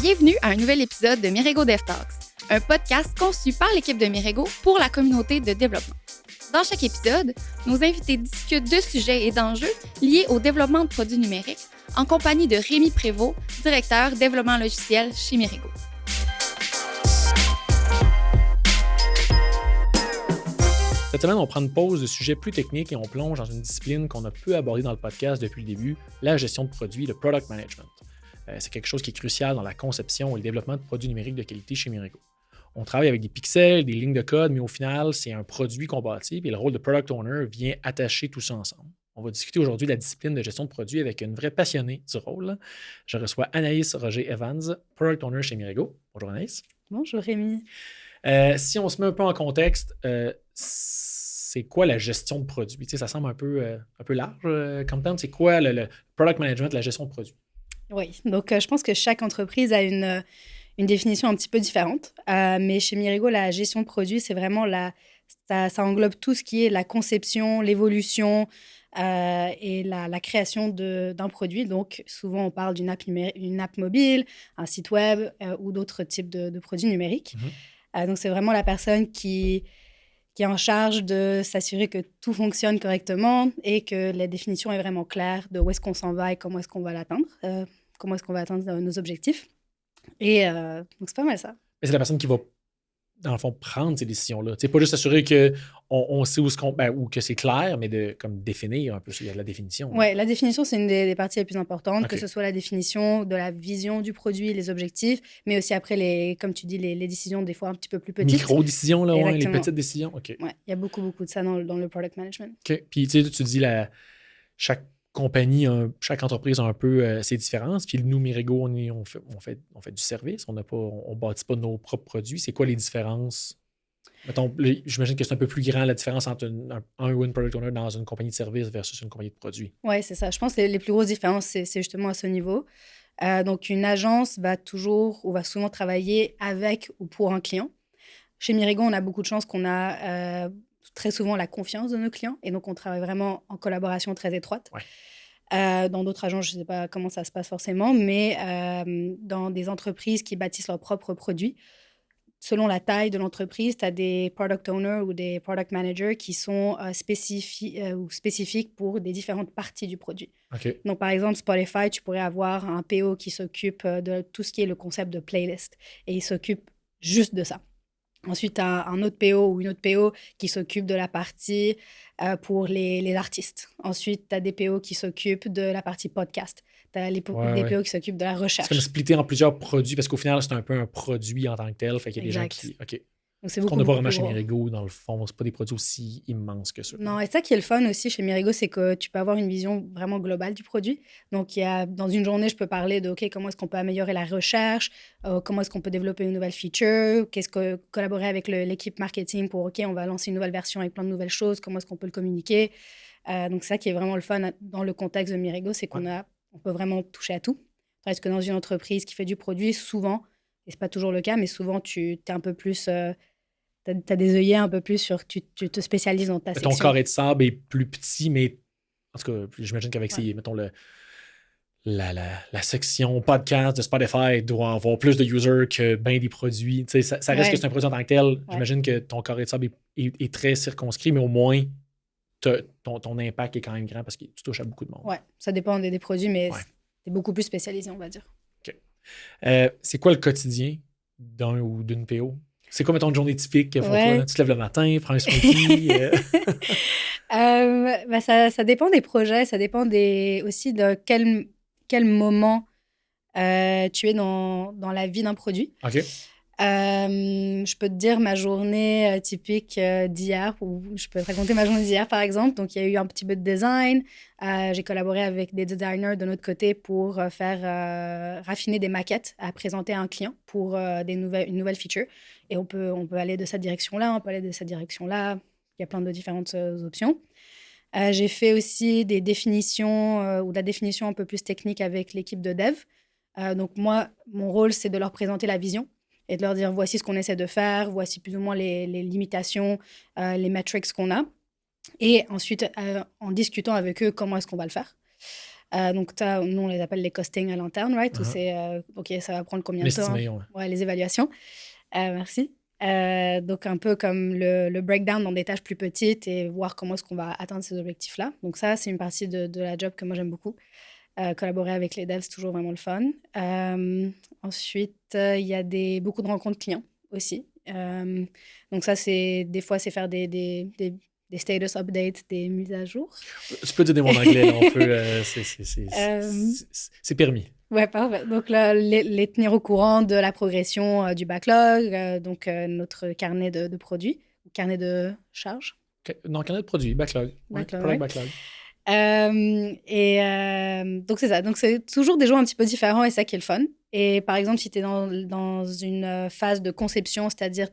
Bienvenue à un nouvel épisode de Mirego Dev Talks, un podcast conçu par l'équipe de Mirego pour la communauté de développement. Dans chaque épisode, nos invités discutent de sujets et d'enjeux liés au développement de produits numériques en compagnie de Rémi Prévost, directeur développement logiciel chez Mirego. Cette semaine, on prend une pause de sujets plus techniques et on plonge dans une discipline qu'on a peu abordée dans le podcast depuis le début, la gestion de produits, le product management. C'est quelque chose qui est crucial dans la conception et le développement de produits numériques de qualité chez Mirego. On travaille avec des pixels, des lignes de code, mais au final, c'est un produit qu'on bâtit et le rôle de product owner vient attacher tout ça ensemble. On va discuter aujourd'hui de la discipline de gestion de produits avec une vraie passionnée du rôle. Je reçois Anaïs Roger-Evans, product owner chez Mirego. Bonjour Anaïs. Bonjour Rémi. Si on se met un peu en contexte, c'est quoi la gestion de produits? Tu sais, ça semble un peu large comme terme. C'est quoi le product management, la gestion de produits? Oui, donc je pense que chaque entreprise a une définition un petit peu différente. Mais chez Mirego, la gestion de produits, c'est vraiment ça englobe tout ce qui est la conception, l'évolution et la création d'un produit. Donc, souvent, on parle d'une app mobile, un site web ou d'autres types de produits numériques. Donc, c'est vraiment la personne qui est en charge de s'assurer que tout fonctionne correctement et que la définition est vraiment claire de où est-ce qu'on s'en va et comment est-ce qu'on va l'atteindre, comment est-ce qu'on va atteindre nos objectifs. Et donc, c'est pas mal ça. Mais c'est la personne qui va, dans le fond, prendre ces décisions-là. C'est pas juste s'assurer qu'on sait ou que c'est clair, mais de comme définir un peu la définition. Oui, la définition, c'est une des parties les plus importantes, Okay. que ce soit la définition de la vision du produit, les objectifs, mais aussi après, comme tu dis, les décisions des fois un petit peu plus petites. Micro-décisions, là, ouais, les Exactement. petites décisions. OK. Oui, il y a beaucoup de ça dans le product management. OK. Puis, tu sais, tu dis chaque compagnie, chaque entreprise a un peu ses différences. Puis nous, Mirego, on fait du service. On bâtit pas nos propres produits. C'est quoi les différences? Mettons, j'imagine que c'est un peu plus grand la différence entre un ou une product owner dans une compagnie de service versus une compagnie de produits. Oui, c'est ça. Je pense que les plus grosses différences, c'est justement à ce niveau. Donc, une agence va souvent travailler avec ou pour un client. Chez Mirego, on a beaucoup de chance qu'on a très souvent la confiance de nos clients et donc on travaille vraiment en collaboration très étroite. Ouais. Dans d'autres agences, je ne sais pas comment ça se passe forcément, mais dans des entreprises qui bâtissent leurs propres produits, selon la taille de l'entreprise, tu as des product owners ou des product managers qui sont spécifiques pour des différentes parties du produit. OK. Donc, par exemple, Spotify, tu pourrais avoir un PO qui s'occupe de tout ce qui est le concept de playlist et il s'occupe juste de ça. Ensuite, tu as un autre PO ou une autre PO qui s'occupe de la partie pour les artistes. Ensuite, tu as des PO qui s'occupent de la partie podcast. Tu as des PO qui s'occupent de la recherche. C'est comme splitter en plusieurs produits parce qu'au final, c'est un peu un produit en tant que tel. Fait qu'il y a des gens qui... OK. Donc, c'est qu'on n'a pas vraiment chez Mirego, dans le fond. C'est pas des produits aussi immenses que ça. Non, et ça qui est le fun aussi chez Mirego, c'est que tu peux avoir une vision vraiment globale du produit. Donc, dans une journée, je peux parler de comment est-ce qu'on peut améliorer la recherche, comment est-ce qu'on peut développer une nouvelle feature, collaborer avec l'équipe marketing pour, on va lancer une nouvelle version avec plein de nouvelles choses, comment est-ce qu'on peut le communiquer. Donc, c'est ça qui est vraiment le fun dans le contexte de Mirego, c'est qu'on peut vraiment toucher à tout. Parce que dans une entreprise qui fait du produit, souvent, et c'est pas toujours le cas, mais souvent, tu es un peu plus... T'as des œillets un peu plus sur... Tu te spécialises dans ta section. Ton carré de sable est plus petit, mais en tout cas, j'imagine qu'avec mettons, la section podcast de Spotify doit avoir plus de users que bien des produits. Tu sais, ça reste que c'est un produit en tant que tel. Ouais. J'imagine que ton carré de sable est très circonscrit, mais au moins, ton impact est quand même grand parce que tu touches à beaucoup de monde. Oui, ça dépend des produits, mais c'est beaucoup plus spécialisé, on va dire. OK. C'est quoi le quotidien d'un ou d'une PO? C'est quoi, mettons, une journée typique? Tu te lèves le matin, prends un smoothie? Ça dépend des projets, ça dépend aussi de quel moment tu es dans la vie d'un produit. OK. Je peux te dire ma journée typique d'hier, ou je peux te raconter ma journée d'hier, par exemple. Donc, il y a eu un petit peu de design. J'ai collaboré avec des designers de notre côté pour raffiner des maquettes à présenter à un client pour une nouvelle feature. Et on peut aller de cette direction-là, on peut aller de cette direction-là. Il y a plein de différentes options. J'ai fait aussi des définitions ou de la définition un peu plus technique avec l'équipe de dev. Donc, moi, mon rôle, c'est de leur présenter la vision et de leur dire voici ce qu'on essaie de faire, voici plus ou moins les limitations, les metrics qu'on a. Et ensuite, en discutant avec eux, comment est-ce qu'on va le faire. Donc, nous, on les appelle les costings à l'interne, right? Où Uh-huh. c'est, OK, ça va prendre combien de temps? L'estimé, ouais. Ouais, les évaluations. Merci. Donc, un peu comme le breakdown dans des tâches plus petites et voir comment est-ce qu'on va atteindre ces objectifs-là. Donc, ça, c'est une partie de la job que moi, j'aime beaucoup. Collaborer avec les devs, c'est toujours vraiment le fun. Ensuite, il y a beaucoup de rencontres clients aussi. Donc, ça, des fois, c'est faire des status updates, des mises à jour. Tu peux dire des mots en anglais, là, on peut. C'est permis. Ouais, parfait. Donc, là, les tenir au courant de la progression du backlog, donc notre carnet de produits, carnet de charges. Non, carnet de produits, backlog. Backlog, Product ouais. backlog. Donc, c'est ça. Donc, c'est toujours des jours un petit peu différents et ça qui est le fun. Et par exemple, si tu es dans une phase de conception, c'est-à-dire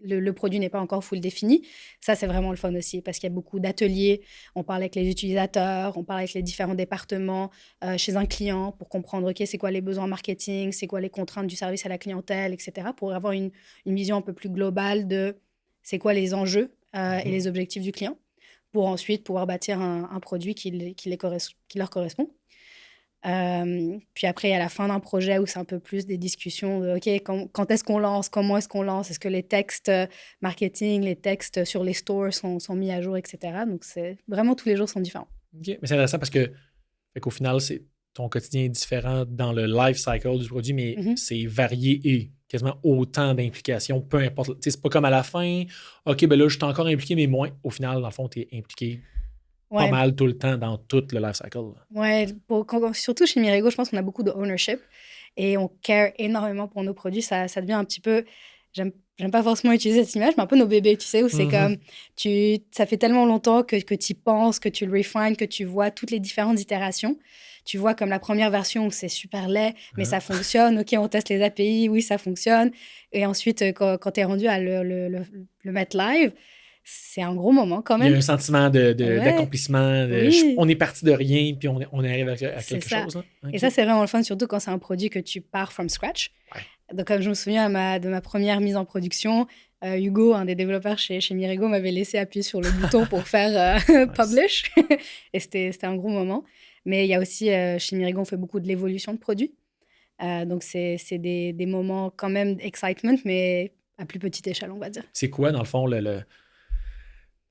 le produit n'est pas encore full défini, ça, c'est vraiment le fun aussi parce qu'il y a beaucoup d'ateliers. On parle avec les utilisateurs, on parle avec les différents départements chez un client pour comprendre, OK, c'est quoi les besoins marketing, c'est quoi les contraintes du service à la clientèle, etc. pour avoir une vision un peu plus globale de c'est quoi les enjeux et les objectifs du client pour ensuite pouvoir bâtir un produit qui leur correspond. Puis après, à la fin d'un projet où c'est un peu plus des discussions de, OK, quand est-ce qu'on lance, comment est-ce qu'on lance, est-ce que les textes marketing, les textes sur les stores sont mis à jour, etc. Donc, c'est vraiment tous les jours sont différents. OK. Mais c'est intéressant parce qu'au final, ton quotidien est différent dans le life cycle du produit, mais c'est varié et quasiment autant d'implications, peu importe. C'est pas comme à la fin, OK, ben là, je suis encore impliqué, mais moins. Au final, dans le fond, tu es impliqué pas mal tout le temps dans tout le life cycle. Ouais, surtout chez Mirego, je pense qu'on a beaucoup de ownership et on care énormément pour nos produits. Ça devient un petit peu, j'aime pas forcément utiliser cette image, mais un peu nos bébés, tu sais, où c'est comme, ça fait tellement longtemps que tu y penses, que tu le refines, que tu vois toutes les différentes itérations. Tu vois comme la première version où c'est super laid, mais ça fonctionne. OK, on teste les API, oui, ça fonctionne. Et ensuite, quand tu es rendu à le mettre live, c'est un gros moment quand même. Il y a un sentiment d'accomplissement. Oui. On est parti de rien, puis on arrive à quelque chose. Là. Okay. Et ça, c'est vraiment le fun, surtout quand c'est un produit que tu pars from scratch. Ouais. Donc, comme je me souviens de ma première mise en production, Hugo, un des développeurs chez Mirego, m'avait laissé appuyer sur le bouton pour faire publish. Et c'était un gros moment. Mais il y a aussi, chez Mirego, on fait beaucoup de l'évolution de produits. Donc, c'est des moments quand même d'excitement, mais à plus petite échelle, on va dire. C'est quoi, dans le fond,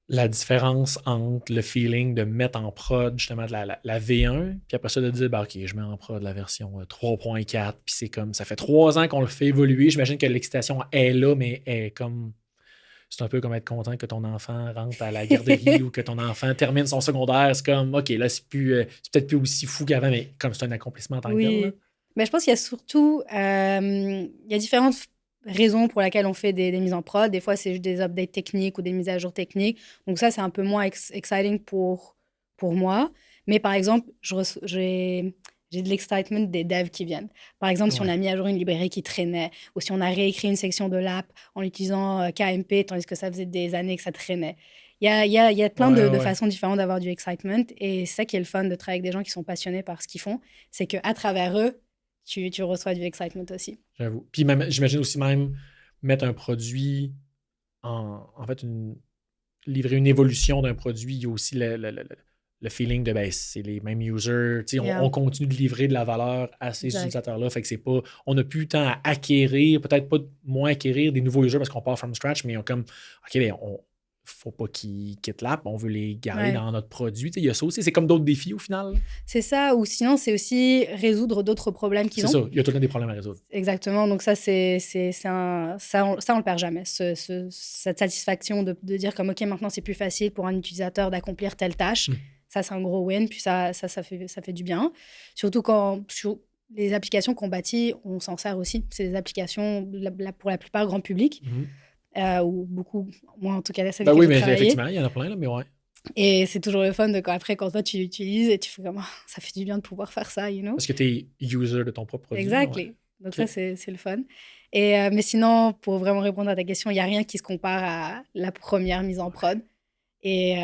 la différence entre le feeling de mettre en prod justement de la V1, puis après ça de dire, OK, je mets en prod la version 3.4, puis c'est comme, ça fait 3 ans qu'on le fait évoluer. J'imagine que l'excitation est là, mais est comme... C'est un peu comme être content que ton enfant rentre à la garderie ou que ton enfant termine son secondaire. C'est comme, OK, là, c'est peut-être plus aussi fou qu'avant, mais comme c'est un accomplissement en tant que tel. Là. Mais je pense qu'il y a surtout... il y a différentes raisons pour lesquelles on fait des mises en prod. Des fois, c'est juste des updates techniques ou des mises à jour techniques. Donc ça, c'est un peu moins exciting pour moi. Mais par exemple, j'ai de l'excitement des devs qui viennent. Par exemple, si on a mis à jour une librairie qui traînait ou si on a réécrit une section de l'app en utilisant KMP, tandis que ça faisait des années que ça traînait. Il y a plein de façons différentes d'avoir du excitement. Et c'est ça qui est le fun de travailler avec des gens qui sont passionnés par ce qu'ils font. C'est qu'à travers eux, tu reçois du excitement aussi. J'avoue. Puis même, j'imagine aussi même mettre un produit en fait, livrer une évolution d'un produit. Il y a aussi le feeling de c'est les mêmes users. On continue de livrer de la valeur à ces utilisateurs-là. Fait que c'est pas. On n'a plus tant à acquérir, peut-être pas moins acquérir des nouveaux users parce qu'on part from scratch, mais on comme OK, faut pas qu'ils quittent l'app, on veut les garder dans notre produit. Il y a ça aussi, c'est comme d'autres défis au final. C'est ça, ou sinon, c'est aussi résoudre d'autres problèmes qu'ils ont. C'est ça, il y a tout le temps des problèmes à résoudre. Exactement, donc ça, ça on le perd jamais, cette satisfaction de dire comme, OK, maintenant, c'est plus facile pour un utilisateur d'accomplir telle tâche. Ça, c'est un gros win, puis ça fait du bien. Surtout quand... les applications qu'on bâtit, on s'en sert aussi. C'est des applications, pour la plupart, grand public. Ou beaucoup, moi en tout cas, celle que j'ai travaillé. Effectivement, il y en a plein, là, mais ouais. Et c'est toujours le fun de quand toi tu l'utilises et tu fais comme ça fait du bien de pouvoir faire ça, you know. Parce que tu es user de ton propre produit. Exactly. Donc ça, c'est le fun. Et, mais sinon, pour vraiment répondre à ta question, il n'y a rien qui se compare à la première mise en prod. Et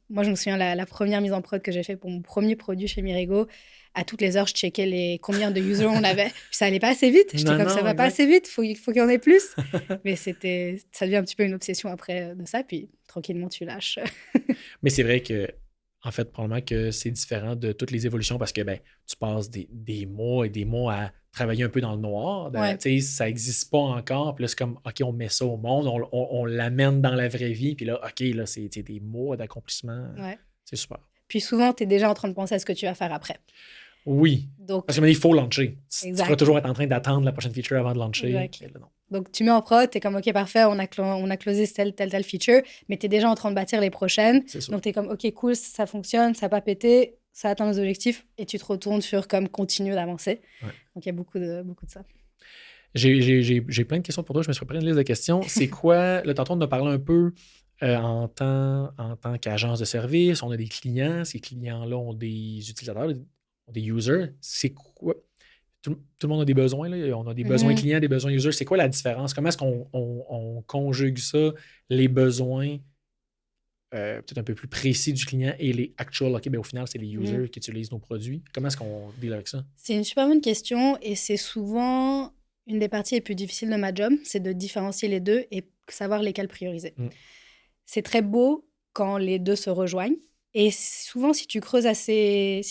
moi, je me souviens, la première mise en prod que j'ai fait pour mon premier produit chez Mirego, à toutes les heures, je checkais combien de users on avait. Puis ça allait pas assez vite. J'étais comme, ça va pas assez vite, il faut qu'il y en ait plus. Mais ça devient un petit peu une obsession après de ça, puis tranquillement, tu lâches. Mais c'est vrai que En fait, probablement que c'est différent de toutes les évolutions parce que tu passes des mois et des mois à travailler un peu dans le noir. Ça n'existe pas encore. Puis là, c'est comme, OK, on met ça au monde, on l'amène dans la vraie vie. Puis là, OK, là, c'est des mois d'accomplissement. Ouais. C'est super. Puis souvent, tu es déjà en train de penser à ce que tu vas faire après. Oui. Donc, parce qu'il faut lancer. Tu exact. vas toujours être en train d'attendre la prochaine feature avant de lancer. Là, non. Donc, tu mets en prod, tu es comme, OK, parfait, on a closé telle feature, mais tu es déjà en train de bâtir les prochaines. Donc, tu es comme, OK, cool, ça fonctionne, ça n'a pas pété, ça atteint nos objectifs, et tu te retournes sur comme continuer d'avancer. Ouais. Donc, il y a beaucoup de ça. J'ai plein de questions pour toi. Je me suis préparé une liste de questions. C'est quoi, là, tantôt, on a parlé un peu en tant qu'agence de service. On a des clients. Ces clients-là ont des utilisateurs, ont des users. C'est quoi? Tout le monde a des besoins. Là. On a des besoins clients, des besoins users. C'est quoi la différence? Comment est-ce qu'on conjugue ça, les besoins peut-être un peu plus précis du client et les actual? OK, au final, c'est les users qui utilisent nos produits. Comment est-ce qu'on deal avec ça? C'est une super bonne question et c'est souvent une des parties les plus difficiles de ma job, c'est de différencier les deux et savoir lesquels prioriser. C'est très beau quand les deux se rejoignent. Et souvent, si tu creuses assez,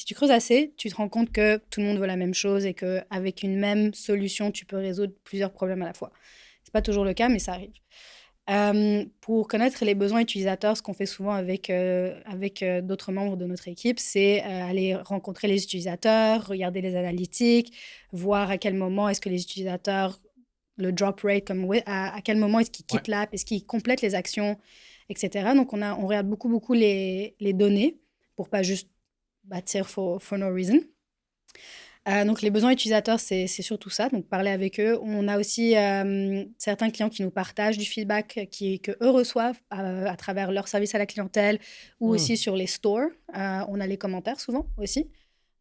tu te rends compte que tout le monde veut la même chose et qu'avec une même solution, tu peux résoudre plusieurs problèmes à la fois. Ce n'est pas toujours le cas, mais ça arrive. Pour connaître les besoins utilisateurs, ce qu'on fait souvent avec d'autres membres de notre équipe, c'est aller rencontrer les utilisateurs, regarder les analytiques, voir à quel moment est-ce que les utilisateurs, le drop rate, à quel moment est-ce qu'ils quittent l'app, est-ce qu'ils complètent les actions, etc. Donc, on regarde beaucoup les données pour pas juste bâtir for no reason. Donc, les besoins utilisateurs, c'est surtout ça. Donc, parler avec eux. On a aussi certains clients qui nous partagent du feedback qu'eux reçoivent à travers leur service à la clientèle ou aussi sur les stores. On a les commentaires souvent aussi.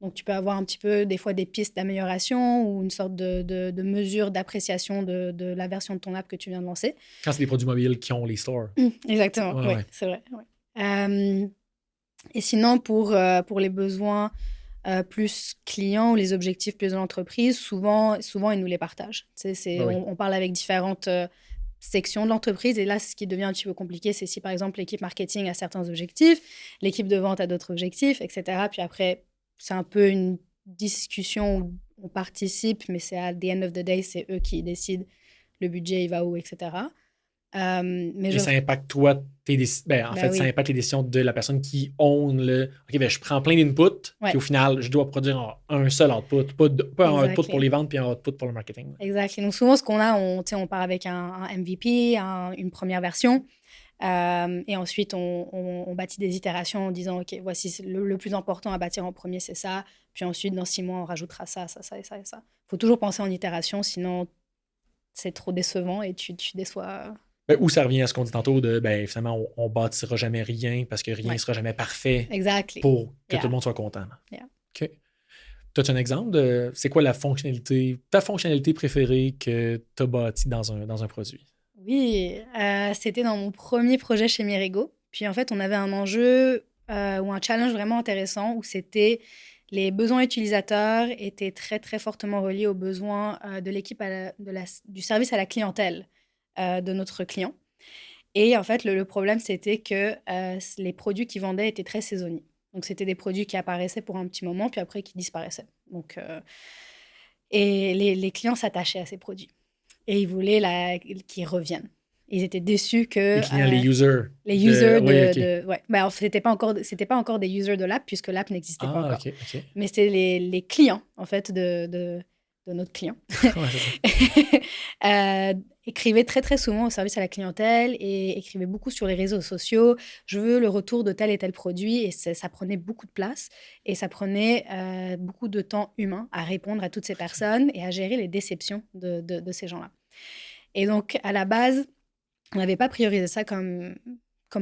Donc, tu peux avoir un petit peu, des fois, des pistes d'amélioration ou une sorte de mesure d'appréciation de la version de ton app que tu viens de lancer. Quand c'est des produits mobiles qui ont les stores. Exactement, oui, c'est vrai. Ouais. Et sinon, pour les besoins plus clients ou les objectifs plus de l'entreprise, souvent, ils nous les partagent. On parle avec différentes sections de l'entreprise et là, ce qui devient un petit peu compliqué, c'est si, par exemple, l'équipe marketing a certains objectifs, l'équipe de vente a d'autres objectifs, etc. Puis après, c'est un peu une discussion où on participe, mais c'est à the end of the day, c'est eux qui décident le budget, il va où, etc. Mais ça impacte toi, ça impacte les décisions de la personne qui own le... OK, je prends plein d'inputs, puis au final, je dois produire un seul output, pas un output pour les ventes, puis un output pour le marketing. Exact. Donc souvent, ce qu'on a, on part avec un MVP, une première version, et ensuite, on bâtit des itérations en disant, OK, voici le plus important à bâtir en premier, c'est ça. Puis ensuite, dans 6 mois, on rajoutera ça et ça et ça. Il faut toujours penser en itération, sinon c'est trop décevant et tu déçois. Ou ça revient à ce qu'on dit tantôt de, finalement, on bâtira jamais rien parce que rien ne sera jamais parfait pour que tout le monde soit content. OK. Tu as un exemple de, c'est quoi ta fonctionnalité préférée que tu as bâtie dans un produit? Oui, c'était dans mon premier projet chez Mirego. Puis en fait, on avait un enjeu ou un challenge vraiment intéressant où c'était les besoins utilisateurs étaient très, très fortement reliés aux besoins de l'équipe du service à la clientèle de notre client. Et en fait, le problème, c'était que les produits qu'ils vendaient étaient très saisonniers. Donc, c'était des produits qui apparaissaient pour un petit moment, puis après, qui disparaissaient. Donc, et les clients s'attachaient à ces produits. Et ils voulaient qu'ils reviennent. Ils étaient déçus que... Les clients, les users. Les users ouais. C'était pas encore des users de l'app, puisque l'app n'existait pas encore. Okay. Mais c'était les clients, en fait, de notre client. Écrivait très, très souvent au service à la clientèle et écrivait beaucoup sur les réseaux sociaux. Je veux le retour de tel et tel produit. Et ça prenait beaucoup de place. Et ça prenait beaucoup de temps humain à répondre à toutes ces personnes et à gérer les déceptions de ces gens-là. Et donc, à la base, on n'avait pas priorisé ça comme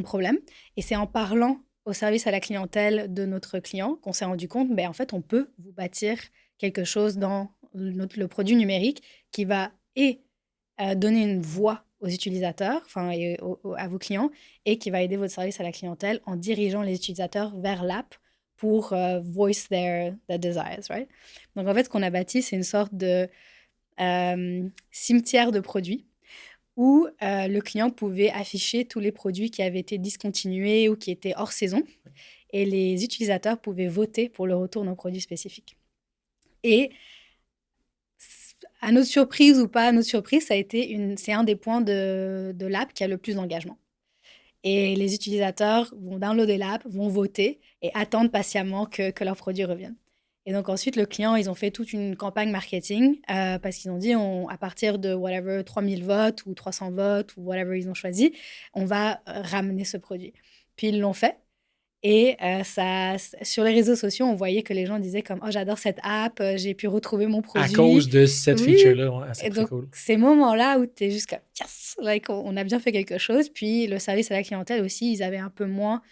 problème. Et c'est en parlant au service à la clientèle de notre client qu'on s'est rendu compte, en fait, on peut vous bâtir quelque chose dans le produit numérique qui va donner une voix aux utilisateurs, et à vos clients, et qui va aider votre service à la clientèle en dirigeant les utilisateurs vers l'app pour voice their desires, right? Donc, en fait, ce qu'on a bâti, c'est une sorte de cimetière de produits où le client pouvait afficher tous les produits qui avaient été discontinués ou qui étaient hors saison. et les utilisateurs pouvaient voter pour le retour d'un produit spécifique. Et à notre surprise ou pas à notre surprise, c'est un des points de l'app qui a le plus d'engagement. Et les utilisateurs vont downloader l'app, vont voter et attendre patiemment que leur produit revienne. Et donc ensuite, le client, ils ont fait toute une campagne marketing parce qu'ils ont dit, à partir de whatever, 3000 votes ou 300 votes ou whatever ils ont choisi, on va ramener ce produit. Puis ils l'ont fait. Et sur les réseaux sociaux, on voyait que les gens disaient comme « Oh, j'adore cette app, j'ai pu retrouver mon produit. » À cause de cette feature-là, ouais, c'est et très donc, cool. ces moments-là où tu es juste comme « Yes! » Like, on a bien fait quelque chose. Puis le service à la clientèle aussi, ils avaient un peu moins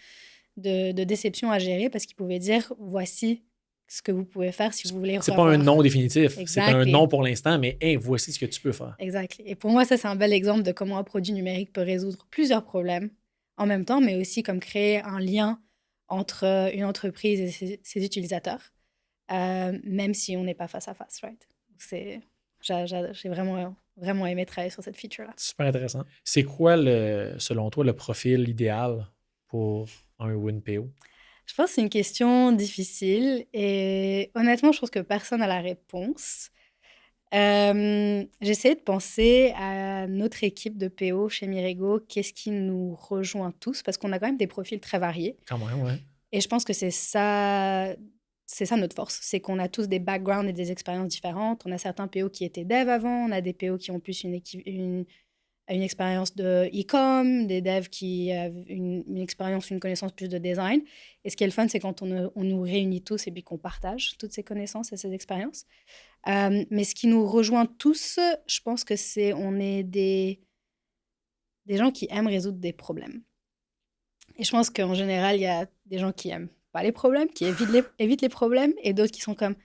de déception à gérer parce qu'ils pouvaient dire « Voici ce que vous pouvez faire si vous voulez revoir. » C'est pas un non définitif. Exactly. C'est un non pour l'instant, mais hey, voici ce que tu peux faire. Exactement. Et pour moi, ça, c'est un bel exemple de comment un produit numérique peut résoudre plusieurs problèmes en même temps, mais aussi comme créer un lien entre une entreprise et ses utilisateurs, même si on n'est pas face à face, right? J'ai vraiment aimé travailler sur cette feature-là. Super intéressant. C'est quoi, selon toi, le profil idéal pour un WinPO? Je pense que c'est une question difficile et honnêtement, je pense que personne n'a la réponse. J'essaie de penser à notre équipe de PO chez Mirego, qu'est-ce qui nous rejoint tous, parce qu'on a quand même des profils très variés. Quand même, ouais. Et je pense que c'est ça notre force, c'est qu'on a tous des backgrounds et des expériences différentes. On a certains PO qui étaient dev avant, on a des PO qui ont plus une expérience de e-com, des devs qui ont une expérience, une connaissance plus de design. Et ce qui est le fun, c'est quand on nous réunit tous et puis qu'on partage toutes ces connaissances et ces expériences. Mais ce qui nous rejoint tous, je pense que on est des gens qui aiment résoudre des problèmes. Et je pense qu'en général, il y a des gens qui aiment pas les problèmes, qui évitent les problèmes, et d'autres qui sont comme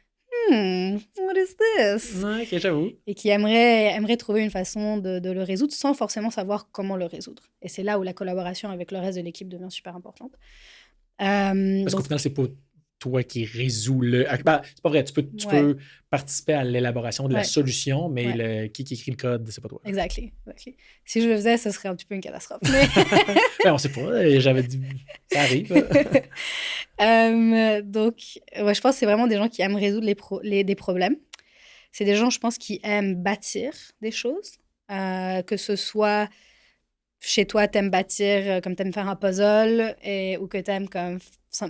what is this? Ouais, ok, j'avoue. Et qui aimeraient trouver une façon de le résoudre sans forcément savoir comment le résoudre. Et c'est là où la collaboration avec le reste de l'équipe devient super importante. Parce qu'au final, c'est pas toi qui résous le... Ben, c'est pas vrai, tu peux participer à l'élaboration de la solution, mais qui écrit le code, c'est pas toi. Exactly. Si je le faisais, ce serait un petit peu une catastrophe. Mais... ben, on sait pas, j'avais dit... Ça arrive. Donc, je pense que c'est vraiment des gens qui aiment résoudre des problèmes. C'est des gens, je pense, qui aiment bâtir des choses, que ce soit... Chez toi, t'aimes bâtir, comme t'aimes faire un puzzle, ou que t'aimes comme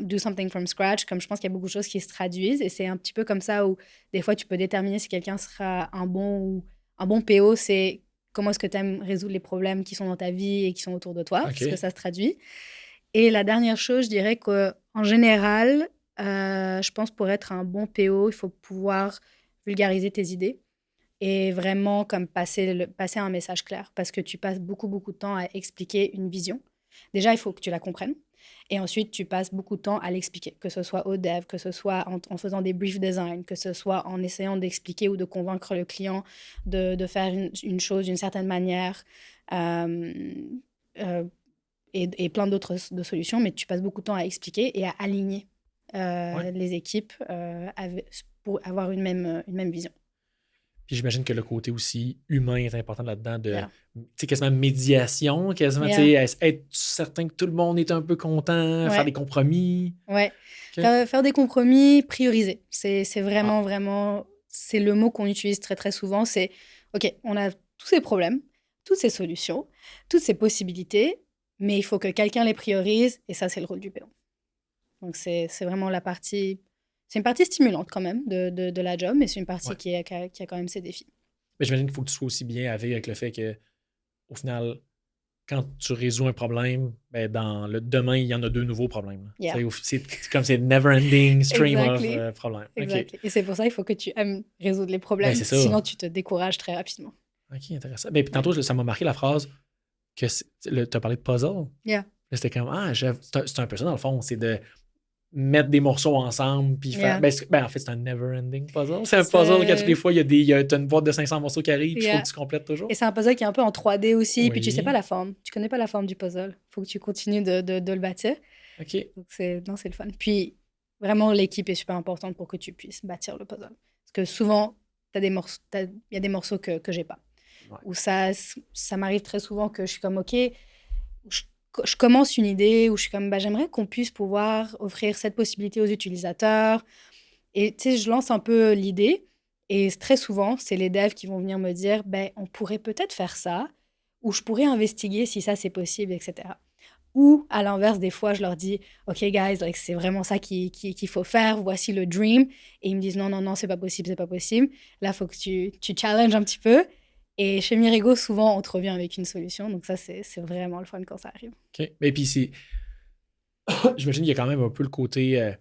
do something from scratch, comme je pense qu'il y a beaucoup de choses qui se traduisent, et c'est un petit peu comme ça où des fois tu peux déterminer si quelqu'un sera un bon PO, c'est comment est-ce que t'aimes résoudre les problèmes qui sont dans ta vie et qui sont autour de toi, parce que ça se traduit. Et la dernière chose, je dirais qu'en général, je pense pour être un bon PO, il faut pouvoir vulgariser tes idées. Et vraiment comme passer un message clair, parce que tu passes beaucoup de temps à expliquer une vision. Déjà, il faut que tu la comprennes. Et ensuite, tu passes beaucoup de temps à l'expliquer, que ce soit au dev, que ce soit en faisant des brief design, que ce soit en essayant d'expliquer ou de convaincre le client de faire une chose d'une certaine manière, et plein d'autres solutions. Mais tu passes beaucoup de temps à expliquer et à aligner les équipes pour avoir une même vision. Puis j'imagine que le côté aussi humain est important là-dedans, de quasiment médiation, quasiment être certain que tout le monde est un peu content, faire des compromis. Ouais, faire des compromis, prioriser. C'est vraiment, c'est le mot qu'on utilise très, très souvent. C'est, OK, on a tous ces problèmes, toutes ces solutions, toutes ces possibilités, mais il faut que quelqu'un les priorise, et ça, c'est le rôle du PO. Donc, c'est vraiment la partie... C'est une partie stimulante quand même de la job, mais c'est une partie qui a quand même ses défis. Mais j'imagine qu'il faut que tu sois aussi bien avec le fait que, au final, quand tu résous un problème, ben demain, il y en a 2 nouveaux problèmes. C'est comme c'est never-ending stream of problèmes. Exact. Et c'est pour ça qu'il faut que tu aimes résoudre les problèmes, sinon tu te décourages très rapidement. OK, intéressant. Mais tantôt, ça m'a marqué la phrase que tu as parlé de puzzle. C'était comme, c'est un peu ça dans le fond, c'est de mettre des morceaux ensemble puis faire... en fait, c'est un never-ending puzzle. C'est un puzzle que toutes les fois, t'as une boîte de 500 morceaux qui arrive, il faut que tu complètes toujours. Et c'est un puzzle qui est un peu en 3D aussi, puis tu sais pas la forme. Tu connais pas la forme du puzzle. Il faut que tu continues de le bâtir. OK. Donc c'est le fun. Puis, vraiment, l'équipe est super importante pour que tu puisses bâtir le puzzle. Parce que souvent, il y a des morceaux que j'ai pas. Ou ça m'arrive très souvent que je suis comme, OK... je commence une idée où je suis comme, j'aimerais qu'on puisse pouvoir offrir cette possibilité aux utilisateurs. Et tu sais, je lance un peu l'idée. Et très souvent, c'est les devs qui vont venir me dire, on pourrait peut-être faire ça, ou je pourrais investiguer si ça, c'est possible, etc. Ou, à l'inverse, des fois, je leur dis, OK, guys, c'est vraiment ça qu'il faut faire. Voici le dream. Et ils me disent, non, non, non, c'est pas possible, c'est pas possible. Là, il faut que tu challenges un petit peu. Et chez Mirigo, souvent, on te revient avec une solution. Donc ça, c'est vraiment le fun quand ça arrive. OK. Mais puis, j'imagine qu'il y a quand même un peu le côté...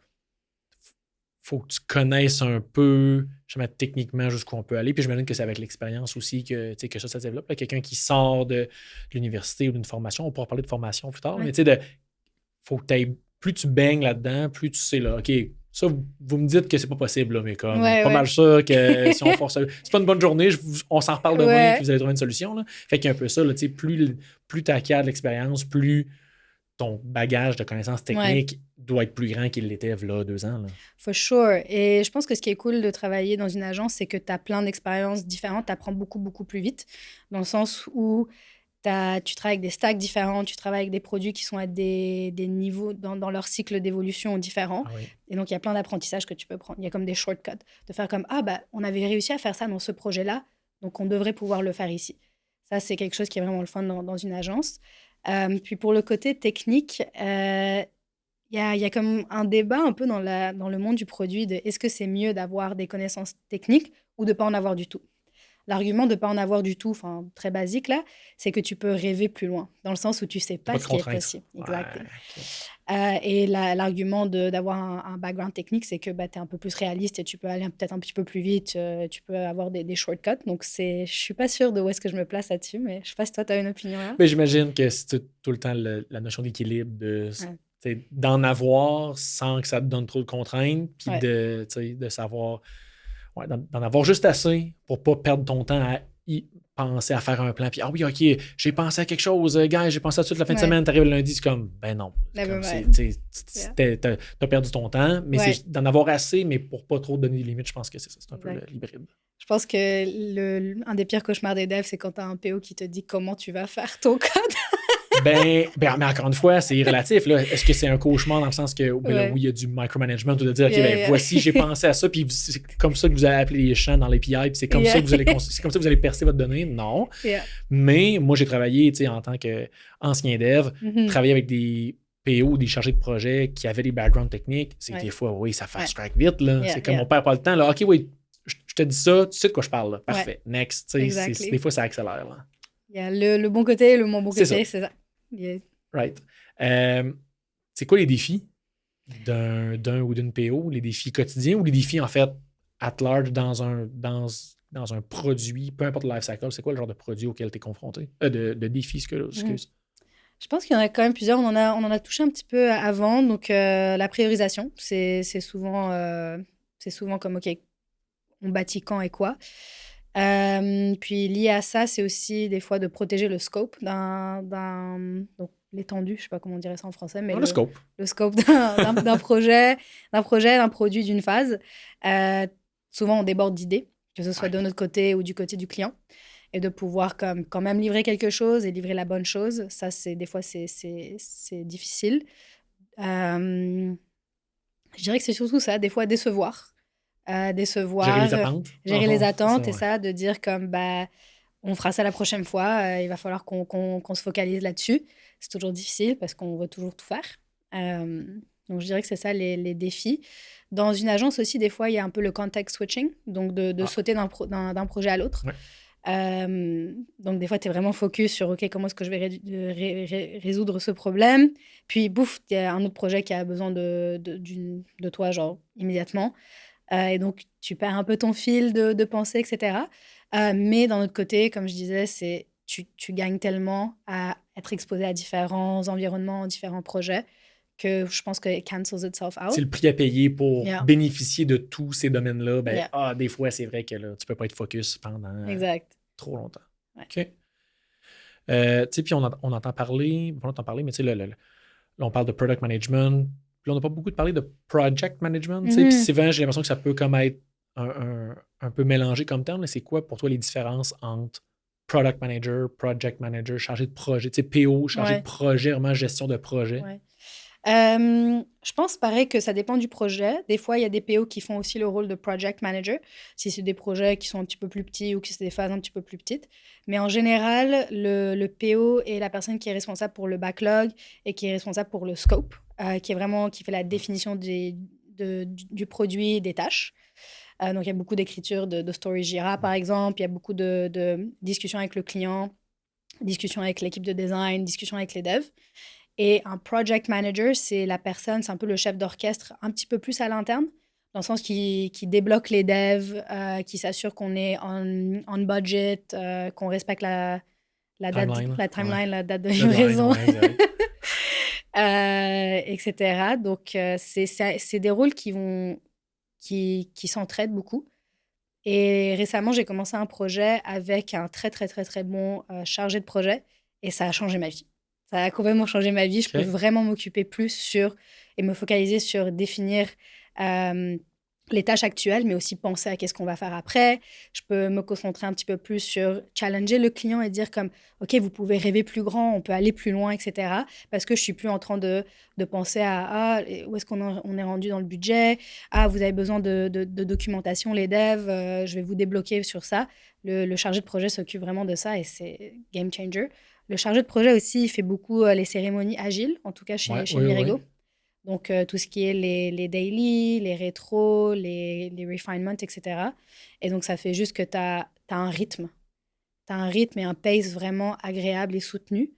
faut que tu connaisses un peu, techniquement, jusqu'où on peut aller. Puis j'imagine que c'est avec l'expérience aussi que ça se développe. Là, quelqu'un qui sort de l'université ou d'une formation, on pourra parler de formation plus tard, mais faut que plus tu baignes là-dedans, plus tu sais, là, OK, ça, vous me dites que c'est pas possible, là, mais comme pas mal sûr que si on force ça, c'est pas une bonne journée, on s'en reparle demain, puis vous allez trouver une solution. Là. Fait qu'il y a un peu ça, là, plus tu acquiers de l'expérience, plus ton bagage de connaissances techniques doit être plus grand qu'il l'était là 2 ans. Là. For sure. Et je pense que ce qui est cool de travailler dans une agence, c'est que tu as plein d'expériences différentes, tu apprends beaucoup, beaucoup plus vite, dans le sens où tu travailles avec des stacks différents, tu travailles avec des produits qui sont à des niveaux dans leur cycle d'évolution différents. Ah oui. Et donc, il y a plein d'apprentissages que tu peux prendre. Il y a comme des shortcuts, de faire comme, on avait réussi à faire ça dans ce projet-là, donc on devrait pouvoir le faire ici. Ça, c'est quelque chose qui est vraiment le fun dans une agence. Puis pour le côté technique, il y a comme un débat un peu dans le monde du produit de est-ce que c'est mieux d'avoir des connaissances techniques ou de ne pas en avoir du tout. L'argument de ne pas en avoir du tout, très basique là, c'est que tu peux rêver plus loin, dans le sens où tu ne sais pas ce qui est possible. Exactement. Et l'argument d'avoir un background technique, c'est que tu es un peu plus réaliste et tu peux aller peut-être un petit peu plus vite, tu peux avoir des shortcuts. Donc, je ne suis pas sûre de où est-ce que je me place là-dessus, mais je ne sais pas si toi, tu as une opinion là. Mais j'imagine que c'est tout le temps la notion d'équilibre, d'en avoir sans que ça te donne trop de contraintes, puis de savoir, d'en avoir juste assez pour ne pas perdre ton temps à penser à faire un plan, puis oui, OK, j'ai pensé à quelque chose, gars, j'ai pensé à ça toute la fin de semaine, t'arrives le lundi, c'est comme, non. T'as perdu ton temps, mais c'est d'en avoir assez, mais pour pas trop donner des limites, je pense que c'est ça, c'est un peu l'hybride. Je pense que un des pires cauchemars des devs, c'est quand t'as un PO qui te dit comment tu vas faire ton code. mais encore une fois, c'est relatif. Là. Est-ce que c'est un cauchemar dans le sens que là, oui, il y a du micromanagement ou de dire, OK, voici, j'ai pensé à ça, puis c'est comme ça que vous allez appeler les champs dans l'API, puis c'est comme ça que vous allez percer votre donnée? Non. Mais moi, j'ai travaillé en tant qu'ancien dev, travaillé avec des PO, des chargés de projet qui avaient des backgrounds techniques. C'est des fois, oui, ça fast-track vite. Là. C'est comme on perd pas le temps. Là. OK, oui, je te dis ça, tu sais de quoi je parle. Là. Parfait. Next. Des fois, ça accélère. Là. Il y a le bon côté et le moins bon côté, c'est ça. Right. C'est quoi les défis d'un ou d'une PO? Les défis quotidiens ou les défis, en fait, at large dans un produit, peu importe le life cycle, c'est quoi le genre de produit auquel tu es confronté? De défis, excuse. Je pense qu'il y en a quand même plusieurs. On en a touché un petit peu avant. Donc, la priorisation, c'est souvent comme, OK, on bâtit quand et quoi. Puis lié à ça, c'est aussi des fois de protéger le scope donc l'étendue, je sais pas comment on dirait ça en français, mais le scope d'un projet, d'un produit, d'une phase. Souvent, on déborde d'idées, que ce soit de notre côté ou du côté du client, et de pouvoir quand même livrer quelque chose et livrer la bonne chose. Ça, des fois, c'est difficile. Je dirais que c'est surtout ça, des fois décevoir. Gérer les attentes et ça, de dire comme on fera ça la prochaine fois, il va falloir qu'on se focalise là-dessus. C'est toujours difficile parce qu'on veut toujours tout faire. Donc je dirais que c'est ça les défis. Dans une agence aussi, des fois, il y a un peu le context switching, donc de sauter d'un projet à l'autre. Donc des fois, tu es vraiment focus sur OK, comment est-ce que je vais résoudre ce problème. Puis bouf, il y a un autre projet qui a besoin de toi, genre immédiatement. Et donc, tu perds un peu ton fil de pensée, etc. Mais d'un autre côté, comme je disais, c'est tu gagnes tellement à être exposé à différents environnements, différents projets, que je pense que it cancels itself out. C'est le prix à payer pour bénéficier de tous ces domaines-là. Des fois, c'est vrai que là, tu peux pas être focus pendant trop longtemps. Ouais. OK. Puis on entend parler, mais tu sais, là, on parle de product management. Puis on n'a pas beaucoup parlé de project management. Puis souvent, j'ai l'impression que ça peut comme être un peu mélangé comme terme. Mais c'est quoi pour toi les différences entre product manager, project manager, chargé de projet, tu sais, PO, chargé de projet, vraiment gestion de projet? Ouais. Je pense pareil que ça dépend du projet. Des fois, il y a des PO qui font aussi le rôle de project manager, si c'est des projets qui sont un petit peu plus petits ou que c'est des phases un petit peu plus petites. Mais en général, le PO est la personne qui est responsable pour le backlog et qui est responsable pour le scope, qui fait la définition du produit, des tâches. Donc, il y a beaucoup d'écriture de story Jira, par exemple. Il y a beaucoup de discussions avec le client, discussions avec l'équipe de design, discussions avec les devs. Et un project manager, c'est la personne, c'est un peu le chef d'orchestre un petit peu plus à l'interne, dans le sens qui débloque les devs, qui s'assure qu'on est on budget, qu'on respecte la timeline, la date de livraison, etc. Donc, c'est des rôles qui s'entraident beaucoup. Et récemment, j'ai commencé un projet avec un très, très, très, très bon chargé de projet et ça a changé ma vie. Ça a complètement changé ma vie. Je peux vraiment m'occuper plus et me focaliser sur définir les tâches actuelles, mais aussi penser à qu'est-ce qu'on va faire après. Je peux me concentrer un petit peu plus sur challenger le client et dire comme, OK, vous pouvez rêver plus grand, on peut aller plus loin, etc. Parce que je suis plus en train de penser à où est-ce qu'on est rendu dans le budget. Vous avez besoin de documentation, les devs, je vais vous débloquer sur ça. Le chargé de projet s'occupe vraiment de ça et c'est game changer. Le chargé de projet aussi, il fait beaucoup les cérémonies agiles, en tout cas chez Mirego. Ouais. Donc, tout ce qui est les daily, les rétros, les refinements, etc. Et donc, ça fait juste que tu as un rythme. Tu as un rythme et un pace vraiment agréable et soutenu.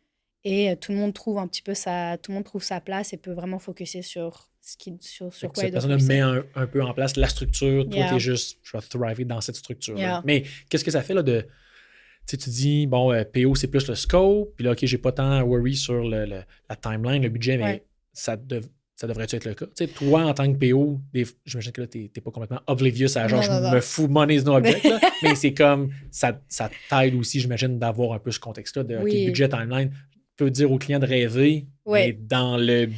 Et tout le monde trouve un petit peu sa place et peut vraiment focuser sur quoi il doit focuser. Cette personne met un peu en place la structure. Toi, tu es juste, je vais thriver dans cette structure-là. Mais qu'est-ce que ça fait là de... Tu dis, bon, PO, c'est plus le scope, puis là, OK, j'ai pas tant à worry sur la timeline, le budget, mais ça devrait-tu être le cas? Tu sais, toi, en tant que PO, j'imagine que là, t'es pas complètement oblivious à genre, je me fous, money is no object, là, mais c'est comme, ça t'aide aussi, j'imagine, d'avoir un peu ce contexte-là de OK, budget, timeline, peut dire au client de rêver, mais dans le...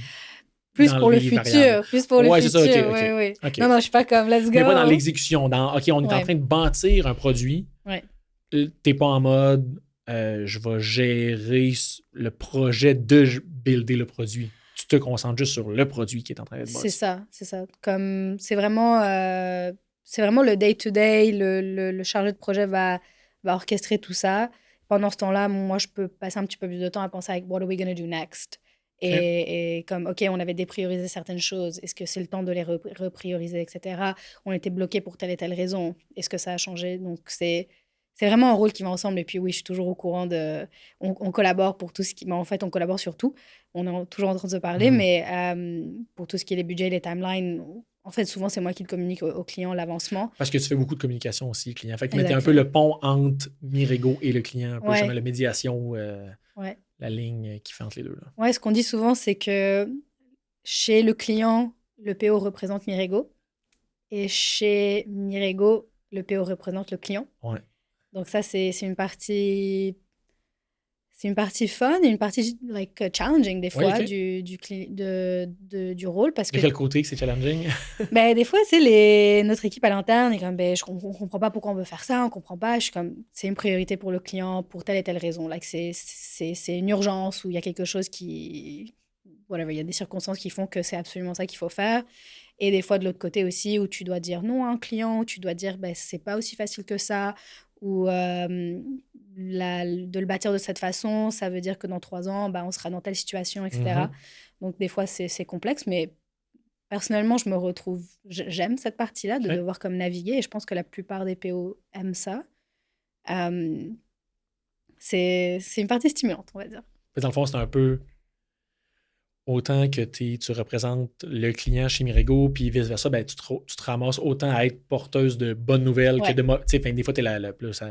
Plus pour le futur. Plus pour le futur. Ça, okay. Non, je suis pas comme, let's go. Mais pas dans l'exécution, OK, on est en train de bâtir un produit. T'es pas en mode je vais gérer le projet de builder le produit. Tu te concentres juste sur le produit qui est en train d'être bâti. C'est ça. Comme c'est vraiment le day-to-day, le chargé de projet va orchestrer tout ça. Pendant ce temps-là, moi, je peux passer un petit peu plus de temps à penser avec what are we gonna do next? Et comme, OK, on avait dépriorisé certaines choses. Est-ce que c'est le temps de les reprioriser, etc. On était bloqué pour telle et telle raison. Est-ce que ça a changé? Donc, c'est vraiment un rôle qui va ensemble. Et puis, oui, je suis toujours au courant de... On collabore pour tout ce qui... Mais en fait, on collabore sur tout. On est toujours en train de se parler, mais pour tout ce qui est les budgets, les timelines, en fait, souvent, c'est moi qui le communique au client, l'avancement. Parce que tu fais beaucoup de communication aussi, client. Fait que tu mettais un peu le pont entre Mirego et le client, un peu justement la médiation, la ligne qui fait entre les deux. Oui, ce qu'on dit souvent, c'est que chez le client, le PO représente Mirego. Et chez Mirego, le PO représente le client. Ouais. Donc ça, c'est une partie fun et une partie challenging des fois du rôle. Parce de quel côté que c'est challenging? Des fois, c'est notre équipe à l'interne est comme, on ne comprend pas pourquoi on veut faire ça, on ne comprend pas. Je suis comme, c'est une priorité pour le client pour telle et telle raison. Like, c'est une urgence ou il y a quelque chose qui... Whatever, il y a des circonstances qui font que c'est absolument ça qu'il faut faire. Et des fois, de l'autre côté aussi, où tu dois dire non à un client, où tu dois dire, c'est pas aussi facile que ça, ou de le bâtir de cette façon, ça veut dire que dans 3 ans, on sera dans telle situation, etc. Donc, des fois, c'est complexe, mais personnellement, je me retrouve... J'aime cette partie-là, de devoir comme naviguer, et je pense que la plupart des PO aiment ça. C'est une partie stimulante, on va dire. Dans le fond, c'est un peu... Autant que tu représentes le client chez Mirego, puis vice-versa, tu te ramasses autant à être porteuse de bonnes nouvelles que de... Des fois, tu es le plus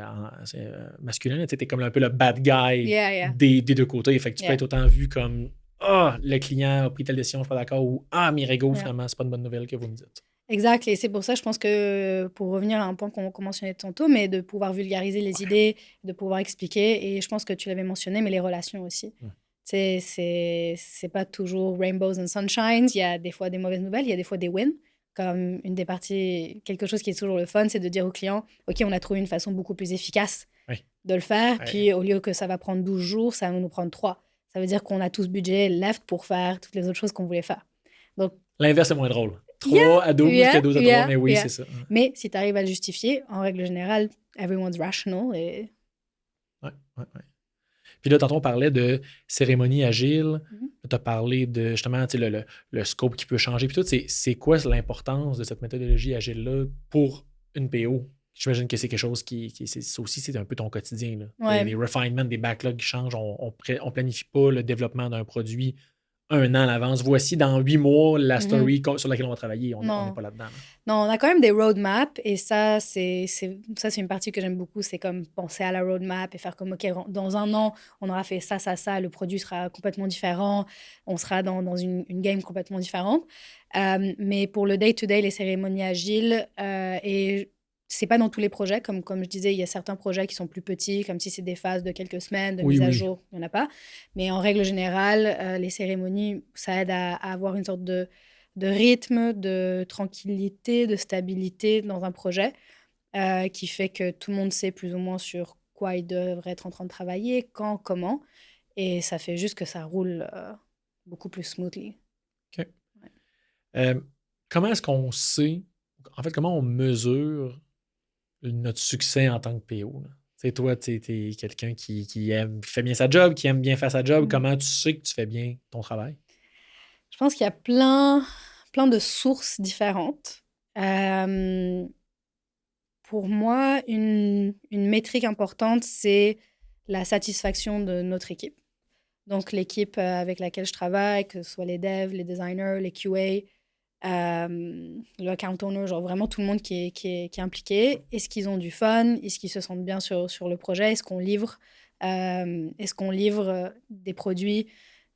masculin, tu es comme un peu le bad guy des deux côtés. Fait que tu peux être autant vu comme « le client a pris telle décision, je suis pas d'accord » ou « Mirego, finalement, c'est pas une bonne nouvelle que vous me dites. » Exact. Et c'est pour ça, je pense que, pour revenir à un point qu'on mentionnait tantôt, mais de pouvoir vulgariser les idées, de pouvoir expliquer, et je pense que tu l'avais mentionné, mais les relations aussi. C'est pas toujours rainbows and sunshines. Il y a des fois des mauvaises nouvelles, il y a des fois des wins. Comme une des parties, quelque chose qui est toujours le fun, c'est de dire au client, OK, on a trouvé une façon beaucoup plus efficace de le faire. Ouais. Puis au lieu que ça va prendre 12 jours, ça va nous prendre 3. Ça veut dire qu'on a tout ce budget left pour faire toutes les autres choses qu'on voulait faire. Donc, L'inverse est moins drôle. 3 à 12 que 12 à 3, mais oui, c'est ça. Mais si tu arrives à le justifier, en règle générale, everyone's rational. Et... Ouais. Puis là, tantôt, on parlait de cérémonie agile. Tu as parlé de, justement, le scope qui peut changer. Puis tout, c'est quoi l'importance de cette méthodologie agile-là pour une PO? J'imagine que c'est quelque chose ça aussi, c'est un peu ton quotidien. Là. Ouais. Les refinements, des backlogs qui changent. On planifie pas le développement d'un produit 1 an à l'avance. Voici dans 8 mois la story sur laquelle on va travailler. On n'est pas là-dedans. Là. Non, on a quand même des roadmaps et ça, c'est une partie que j'aime beaucoup. C'est comme penser à la roadmap et faire comme, OK, dans 1 an, on aura fait ça. Le produit sera complètement différent. On sera dans une game complètement différente. Mais pour le day-to-day, les cérémonies agiles, et c'est pas dans tous les projets. Comme je disais, il y a certains projets qui sont plus petits, comme si c'est des phases de quelques semaines, de mise à jour, il n'y en a pas. Mais en règle générale, les cérémonies, ça aide à avoir une sorte de rythme, de tranquillité, de stabilité dans un projet qui fait que tout le monde sait plus ou moins sur quoi il devrait être en train de travailler, quand, comment. Et ça fait juste que ça roule beaucoup plus smoothly. OK. Ouais. Comment est-ce qu'on sait, en fait, comment on mesure notre succès en tant que PO? C'est toi, tu es quelqu'un qui fait bien sa job, qui aime bien faire sa job. Comment tu sais que tu fais bien ton travail? Je pense qu'il y a plein de sources différentes. Pour moi, une métrique importante, c'est la satisfaction de notre équipe. Donc, l'équipe avec laquelle je travaille, que ce soit les devs, les designers, les QA, le account owner, genre vraiment tout le monde qui est impliqué. Est-ce qu'ils ont du fun? Est-ce qu'ils se sentent bien sur le projet? Est-ce qu'on livre des produits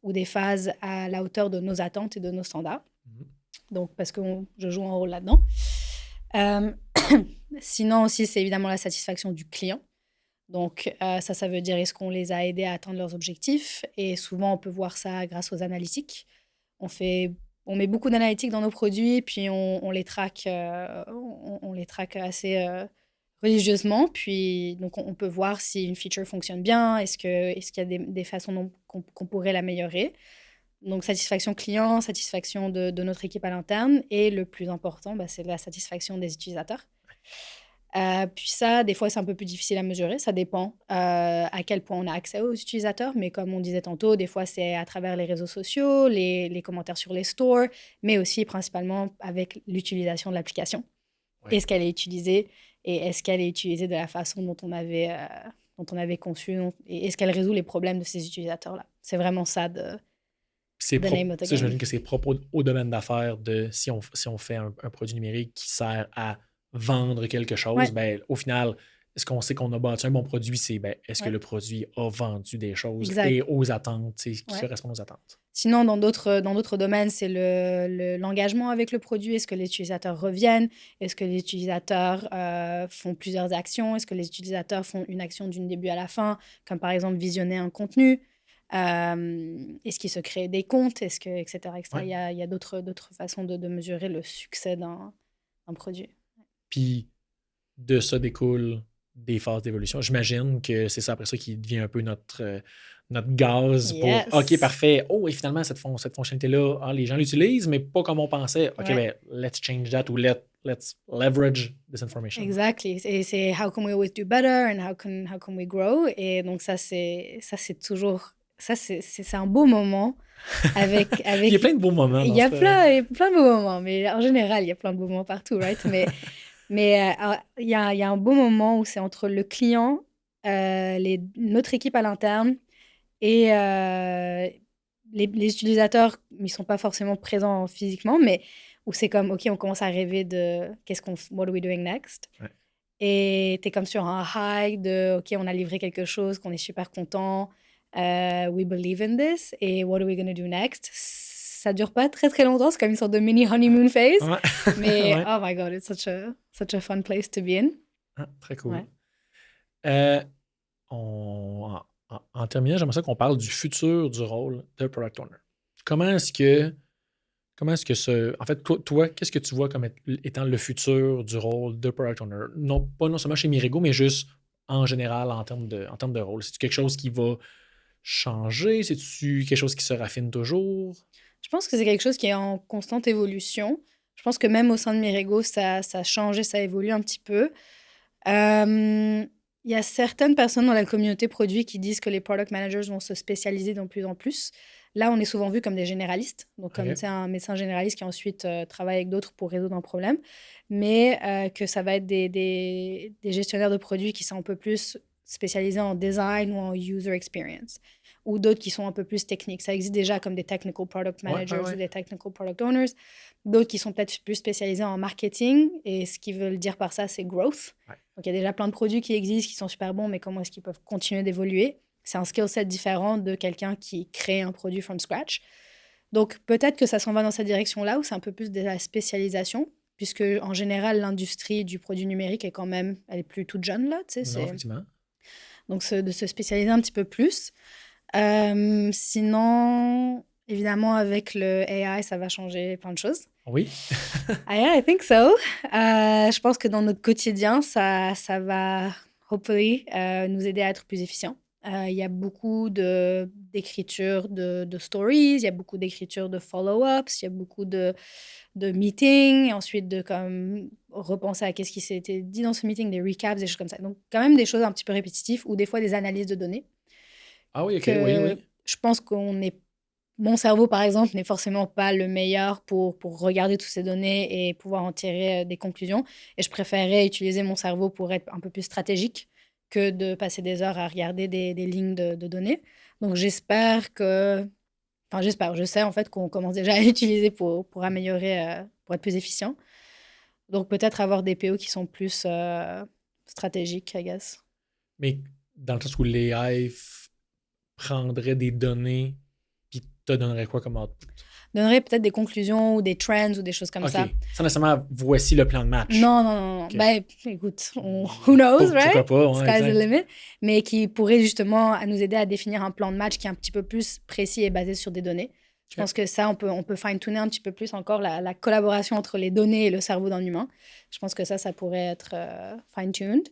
ou des phases à la hauteur de nos attentes et de nos standards? Donc, parce que je joue un rôle là-dedans. Sinon aussi, c'est évidemment la satisfaction du client. Donc, ça veut dire est-ce qu'on les a aidés à atteindre leurs objectifs? Et souvent, on peut voir ça grâce aux analytiques. On met beaucoup d'analytiques dans nos produits, puis on les traque, on les traque assez religieusement. Puis, donc, on peut voir si une feature fonctionne bien, est-ce qu'il y a des façons qu'on pourrait l'améliorer. Donc, satisfaction client, satisfaction de notre équipe à l'interne. Et le plus important, c'est la satisfaction des utilisateurs. Puis ça, des fois, c'est un peu plus difficile à mesurer. Ça dépend à quel point on a accès aux utilisateurs. Mais comme on disait tantôt, des fois, c'est à travers les réseaux sociaux, les commentaires sur les stores, mais aussi principalement avec l'utilisation de l'application. Ouais. Est-ce qu'elle est utilisée et est-ce qu'elle est utilisée de la façon dont on avait conçu et est-ce qu'elle résout les problèmes de ces utilisateurs-là? C'est vraiment ça j'imagine que c'est propre au domaine d'affaires de si on fait un produit numérique qui sert à vendre quelque chose, au final, est-ce qu'on sait qu'on a bâti un bon produit? Est-ce que le produit a vendu des choses et aux attentes, qui correspondent aux attentes? Sinon, dans d'autres domaines, c'est l'engagement avec le produit. Est-ce que les utilisateurs reviennent? Est-ce que les utilisateurs font plusieurs actions? Est-ce que les utilisateurs font une action du début à la fin, comme par exemple visionner un contenu? Est-ce qu'ils se créent des comptes? Est-ce que, etc. Il y a d'autres façons de mesurer le succès d'un produit. Puis de ça découle des phases d'évolution. J'imagine que c'est ça après ça qui devient un peu notre gaz pour OK, parfait. Oh, et finalement, cette fonctionnalité-là, les gens l'utilisent, mais pas comme on pensait. OK, let's change that ou let's leverage this information. Exactly. Et c'est how can we always do better and how can we grow? Et donc ça, c'est toujours... Ça, c'est un beau moment avec... Il y a plein de beaux moments. Il y a plein de beaux moments, mais en général, il y a plein de beaux moments partout, right? Mais il y a un beau moment où c'est entre le client, notre équipe à l'interne et les utilisateurs, ils ne sont pas forcément présents physiquement, mais où c'est comme, OK, on commence à rêver de what are we doing next? Ouais. Et tu es comme sur un high de, OK, on a livré quelque chose, qu'on est super content, we believe in this, et what are we going to do next? Ça dure pas très très longtemps, c'est comme une sorte de mini honeymoon phase, mais oh my god, it's such a fun place to be in. Très cool. En terminant, j'aimerais ça qu'on parle du futur du rôle de product owner. Comment est-ce que en fait, toi, qu'est-ce que tu vois comme étant le futur du rôle de product owner? Pas seulement chez Mirago, mais juste en général en termes de rôle? C'est-tu quelque chose qui va changer? C'est-tu quelque chose qui se raffine toujours? Je pense que c'est quelque chose qui est en constante évolution. Je pense que même au sein de Mirego, ça change et ça évolue un petit peu. Il y a certaines personnes dans la communauté produit qui disent que les product managers vont se spécialiser de plus en plus. Là, on est souvent vu comme des généralistes, donc comme un médecin généraliste qui ensuite travaille avec d'autres pour résoudre un problème, mais que ça va être des gestionnaires de produits qui sont un peu plus spécialisés en design ou en user experience, ou d'autres qui sont un peu plus techniques. Ça existe déjà comme des technical product managers ou des technical product owners, d'autres qui sont peut-être plus spécialisés en marketing, et ce qu'ils veulent dire par ça, c'est growth. Ouais. Donc, il y a déjà plein de produits qui existent, qui sont super bons, mais comment est-ce qu'ils peuvent continuer d'évoluer? C'est un skill set différent de quelqu'un qui crée un produit from scratch. Donc, peut-être que ça s'en va dans cette direction-là, où c'est un peu plus de la spécialisation, puisque en général, l'industrie du produit numérique est quand même, elle est plus toute jeune, là. Tu sais, effectivement. Donc, de se spécialiser un petit peu plus. Sinon, évidemment, avec le AI, ça va changer plein de choses. Oui. I think so. Je pense que dans notre quotidien, ça va, hopefully, nous aider à être plus efficients. Il y a beaucoup d'écriture de stories, il y a beaucoup d'écriture de follow-ups, il y a beaucoup de meetings, et ensuite de comme, repenser à qu'est-ce qui s'est été dit dans ce meeting, des recaps, des choses comme ça. Donc, quand même des choses un petit peu répétitives ou des fois des analyses de données. Ah oui, OK, oui. Je pense mon cerveau, par exemple, n'est forcément pas le meilleur pour regarder toutes ces données et pouvoir en tirer des conclusions. Et je préférerais utiliser mon cerveau pour être un peu plus stratégique que de passer des heures à regarder des lignes de données. Donc, je sais en fait qu'on commence déjà à l'utiliser pour améliorer, pour être plus efficient. Donc, peut-être avoir des PO qui sont plus stratégiques, I guess. Mais dans le sens où l'AI prendrait des données puis te donnerait quoi comme output? Donnerait peut-être des conclusions ou des trends ou des choses comme ça. Sans nécessairement, voici le plan de match. Non. Okay. Ben, écoute, who knows, right? Pourquoi pas, Sky's the limit. Mais qui pourrait justement nous aider à définir un plan de match qui est un petit peu plus précis et basé sur des données. Je pense que ça, on peut fine-tuner un petit peu plus encore la collaboration entre les données et le cerveau d'un humain. Je pense que ça pourrait être fine-tuned.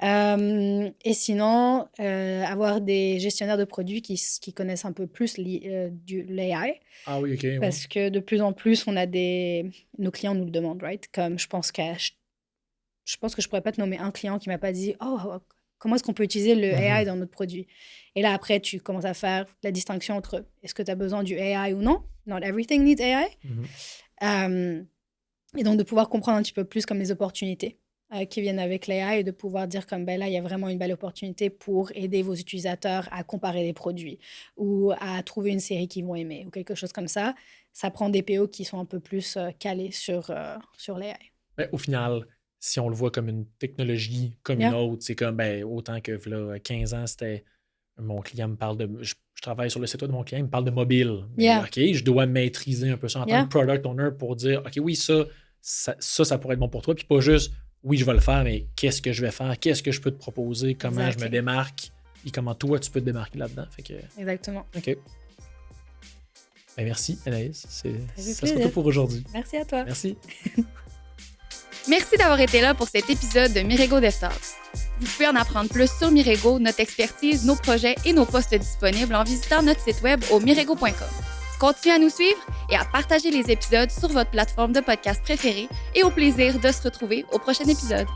Et sinon, avoir des gestionnaires de produits qui connaissent un peu plus l'AI. Ah oui, OK. Parce que de plus en plus, nos clients nous le demandent, right? Comme je pense que je pourrais pas te nommer un client qui m'a pas dit « Oh, comment est-ce qu'on peut utiliser le AI dans notre produit? » Et là, après, tu commences à faire la distinction entre est-ce que tu as besoin du AI ou non? Not everything needs AI. Et donc, de pouvoir comprendre un petit peu plus comme les opportunités qui viennent avec l'AI et de pouvoir dire comme là, il y a vraiment une belle opportunité pour aider vos utilisateurs à comparer des produits ou à trouver une série qu'ils vont aimer ou quelque chose comme ça. Ça prend des PO qui sont un peu plus calés sur l'AI. Mais au final, si on le voit comme une technologie comme une autre, c'est comme autant que là, 15 ans, c'était mon client me parle de... Je travaille sur le site web de mon client, il me parle de mobile. OK, je dois maîtriser un peu ça en tant que product owner pour dire OK, oui, ça pourrait être bon pour toi, puis pas juste oui, je vais le faire, mais qu'est-ce que je vais faire? Qu'est-ce que je peux te proposer? Comment je me démarque? Et comment toi, tu peux te démarquer là-dedans? Exactement. OK. Merci, Anaïs. Ça sera tout pour aujourd'hui. Merci à toi. Merci. Merci d'avoir été là pour cet épisode de Mirego DevTalks. Vous pouvez en apprendre plus sur Mirego, notre expertise, nos projets et nos postes disponibles en visitant notre site web au mirego.com. Continuez à nous suivre et à partager les épisodes sur votre plateforme de podcast préférée et au plaisir de se retrouver au prochain épisode.